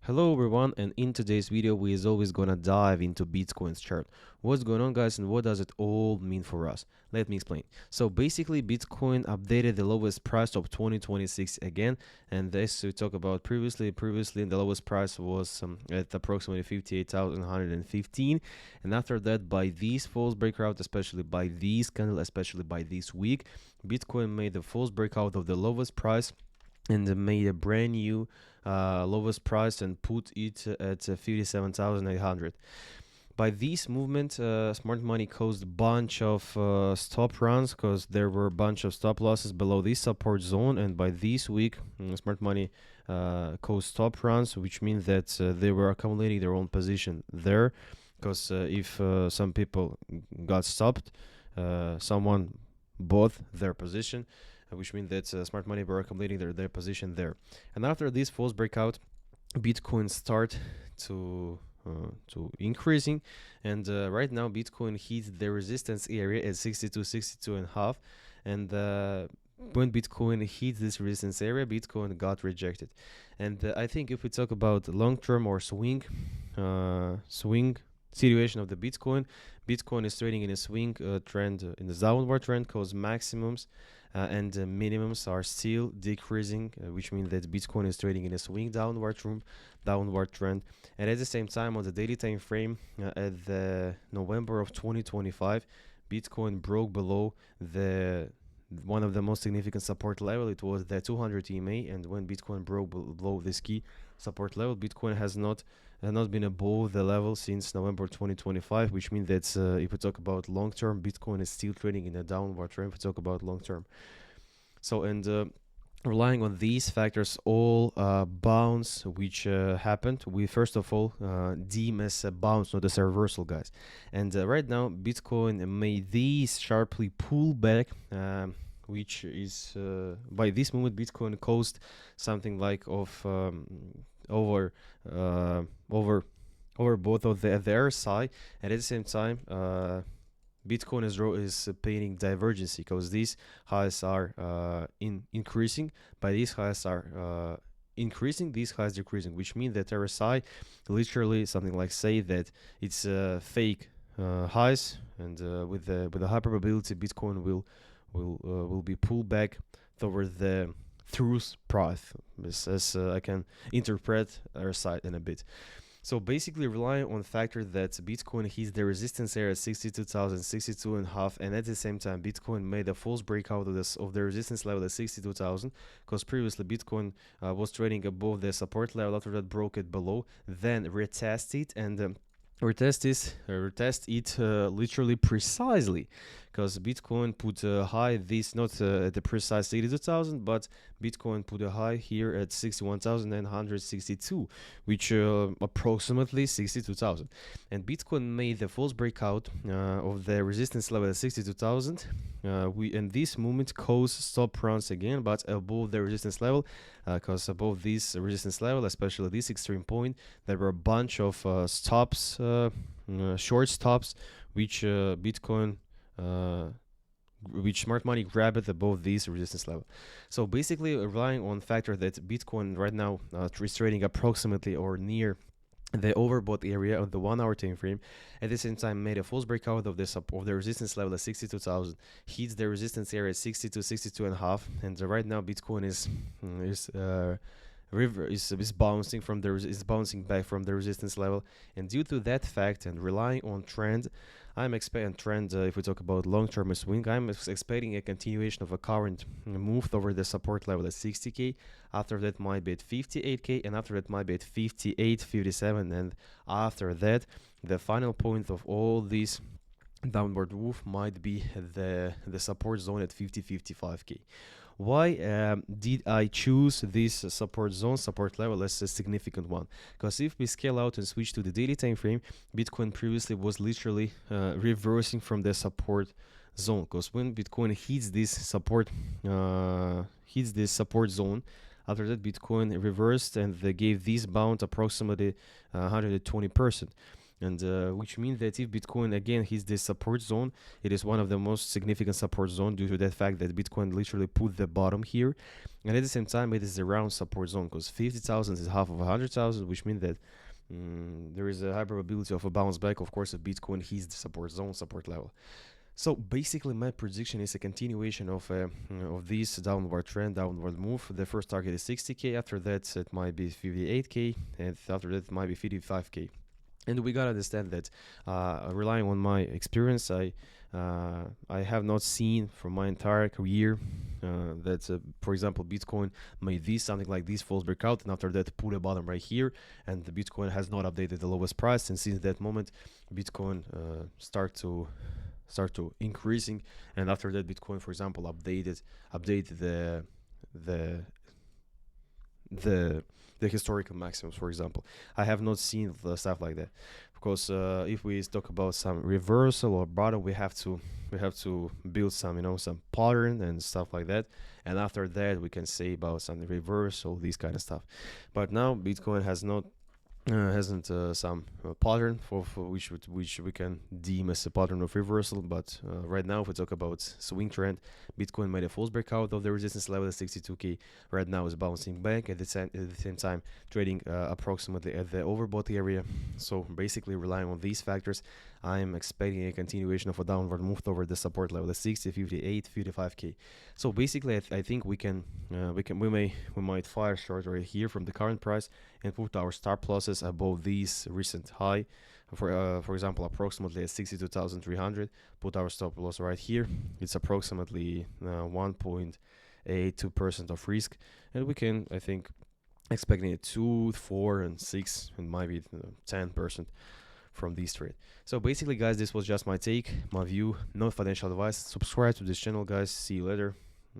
Hello everyone, and in today's video we is always gonna dive into Bitcoin's chart. What's going on, guys, and what does it all mean for us? Let me explain. So basically Bitcoin updated the lowest price of 2026 again, and this we talked about previously the lowest price was at approximately 58,115, and after that, by these false breakout, especially by these candle, especially by this week, Bitcoin made the false breakout of the lowest price and made a brand new lowest price and put it at 57,800. By this movement, smart money caused a bunch of stop runs because there were a bunch of stop losses below this support zone, and by this week smart money caused stop runs, which means that they were accumulating their own position there, because if some people got stopped, someone bought their position, which means that smart money were accumulating their position there. And after this false breakout, Bitcoin start to increasing, and right now Bitcoin hit the resistance area at 62 and a half, and when Bitcoin hit this resistance area, Bitcoin got rejected. And I think if we talk about long-term or swing situation of the Bitcoin is trading in a swing trend, in the downward trend, because maximums and minimums are still decreasing, which means that Bitcoin is trading in a swing downward trend. And at the same time, on the daily time frame, at the November of 2025, Bitcoin broke below the one of the most significant support level. It was the 200 EMA, and when Bitcoin broke below this key support level, Bitcoin has not been above the level since November 2025, which means that if we talk about long term, Bitcoin is still trading in a downward trend. If we talk about long term, so and relying on these factors, all bounce which happened, we first of all deem as a bounce, not as a reversal, guys. And right now, Bitcoin made these sharply pull back. Which is by this moment Bitcoin caused something like of over both of the RSI, and at the same time Bitcoin is painting divergence, because these highs are increasing, by these highs are increasing, these highs decreasing, which means that RSI literally something like say that it's fake highs, and with a high probability Bitcoin will be pulled back toward the truth path, as I can interpret RSI in a bit. So basically relying on the factor that Bitcoin hits the resistance area at 62,000, 62 and a half, and at the same time Bitcoin made a false breakout of the resistance level at 62,000, because previously Bitcoin was trading above the support level, after that broke it below, then retest it, and retest it literally precisely, because Bitcoin put a high, this not at the precise 62,000, but Bitcoin put a high here at 61,962, which approximately 62,000, and Bitcoin made the false breakout of the resistance level at 62,000. And this movement caused stop runs again, but above the resistance level, because above this resistance level, especially this extreme point, there were a bunch of stops, short stops, which Bitcoin, which smart money grabbed above this resistance level. So basically, relying on the factor that Bitcoin right now is trading approximately or near the overbought area of the 1 hour time frame, at the same time made a false breakout of the resistance level at 62,000, hits the resistance area at 62 and a half, and right now Bitcoin is bouncing back from the resistance level. And due to that fact, and relying on trend, I'm expecting if we talk about long-term swing, I'm expecting a continuation of a current move over the support level at 60k. After that might be at 58k, and after that might be at 58, 57, and after that the final point of all these downward move might be the support zone at 55k. Why did I choose this support level as a significant one? Because if we scale out and switch to the daily time frame, Bitcoin previously was literally reversing from the support zone, because when Bitcoin hits this support zone, after that Bitcoin reversed and they gave this bounce approximately 120%. and which means that if Bitcoin again hits this support zone, it is one of the most significant support zone due to that fact that Bitcoin literally put the bottom here, and at the same time it is around support zone because 50,000 is half of 100,000, which means that there is a high probability of a bounce back, of course, if Bitcoin hits the support zone, support level. So basically, my prediction is a continuation of this downward trend, downward move. The first target is 60k. After that, it might be 58k, and after that, it might be 55k. And we gotta understand that, relying on my experience, I have not seen from my entire career that, for example, Bitcoin made this something like this false breakout, and after that put a bottom right here, and the Bitcoin has not updated the lowest price, and since that moment, Bitcoin start to increasing, and after that Bitcoin, for example, updated the the the historical maximums. For example, I have not seen the stuff like that, because if we talk about some reversal or bottom, we have to build some some pattern and stuff like that, and after that we can say about some reversal, these kind of stuff. But now Bitcoin has not hasn't some pattern for which we can deem as a pattern of reversal. But right now, if we talk about swing trend, Bitcoin made a false breakout of the resistance level at 62k. Right now is bouncing back at the same time, trading approximately at the overbought area. So basically, relying on these factors, I'm expecting a continuation of a downward move toward the support level, the 60, 58, 55k. So basically, I think we might fire short right here from the current price and put our stop losses above these recent high. For example, approximately at 62,300. Put our stop loss right here. It's approximately 1.82% of risk, and we can, I think, expecting a 2, 4, and 6, and maybe 10% from this trade. So basically, guys, this was just my take, my view, no financial advice. Subscribe to this channel, guys. See you later.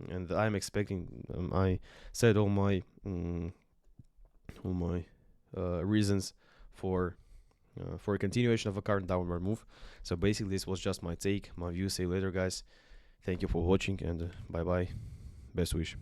And I'm expecting, I said all my reasons for a continuation of a current downward move. So basically, this was just my take, my view. See you later, guys. Thank you for watching, and bye bye. Best wish.